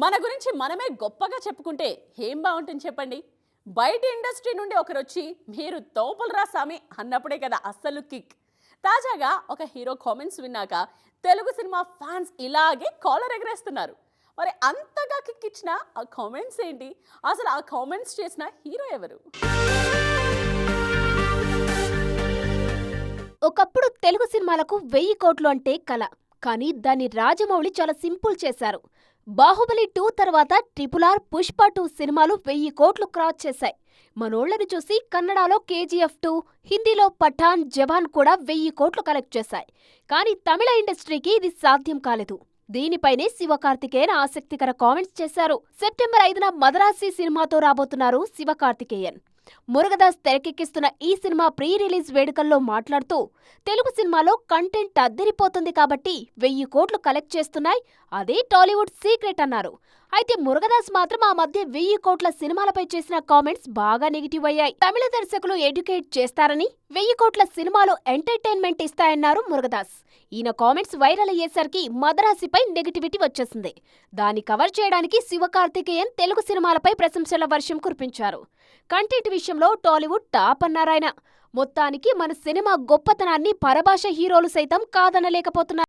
మన గురించి మనమే గొప్పగా చెప్పుకుంటే ఏం బాగుంటుంది చెప్పండి. బయట ఇండస్ట్రీ నుండి ఒకరొచ్చి మీరు తోపులరా సామి అన్నప్పుడే కదా అస్సలు కిక్. తాజాగా ఒక హీరో కామెంట్స్ విన్నాక తెలుగు సినిమా ఫ్యాన్స్ ఇలాగే కాలర్ ఎగరేస్తున్నారు. మరి అంతగా కిక్ ఇచ్చిన ఆ కామెంట్స్ ఏంటి? అసలు ఆ కామెంట్స్ చేసిన హీరో ఎవరు? ఒకప్పుడు తెలుగు సినిమాలకు 1000 కోట్లు అంటే కల. కానీ దాన్ని రాజమౌళి చాలా సింపుల్ చేశారు. బాహుబలి 2 తర్వాత RRR, పుష్ప 2 సినిమాలు 1000 కోట్లు క్రాస్ చేశాయి. మనోళ్లను చూసి కన్నడలో KGF 2, హిందీలో పఠాన్, జవాన్ కూడా 1000 కోట్లు కలెక్ట్ చేశాయి. కానీ తమిళ ఇండస్ట్రీకి ఇది సాధ్యం కాలేదు. దీనిపైనే శివకార్తికేయన్ ఆసక్తికర కామెంట్స్ చేశారు. సెప్టెంబర్ 5న మదరాసి సినిమాతో రాబోతున్నారు శివకార్తికేయన్. మురుగదాస్ తెరకెక్కిస్తున్న ఈ సినిమా ప్రీ రిలీజ్ వేడుకల్లో మాట్లాడుతూ, తెలుగు సినిమాలో కంటెంట్ అద్దరిపోతుంది కాబట్టి 1000 కోట్లు కలెక్ట్ చేస్తున్నాయి, అదే టాలీవుడ్ సీక్రెట్ అన్నారు. అయితే మురుగదాస్ మాత్రం ఆ మధ్య 1000 కోట్ల సినిమాలపై చేసిన కామెంట్స్ బాగా నెగిటివ్ అయ్యాయి. తమిళ దర్శకులు ఎడ్యుకేట్ చేస్తారని, 1000 కోట్ల సినిమాలు ఎంటర్టైన్మెంట్ ఇస్తాయన్నారు మురుగదాస్. ఈయన కామెంట్స్ వైరల్ అయ్యేసరికి మదరాసిపై నెగిటివిటీ వచ్చేసింది. దాన్ని కవర్ చేయడానికి శివకార్తికేయన్ తెలుగు సినిమాలపై ప్రశంసల వర్షం కురిపించారు. కంటెంట్ విషయంలో టాలీవుడ్ టాప్ అన్నారాయన. మొత్తానికి మన సినిమా గొప్పతనాన్ని పరభాష హీరోలు సైతం కాదనలేకపోతున్నారు.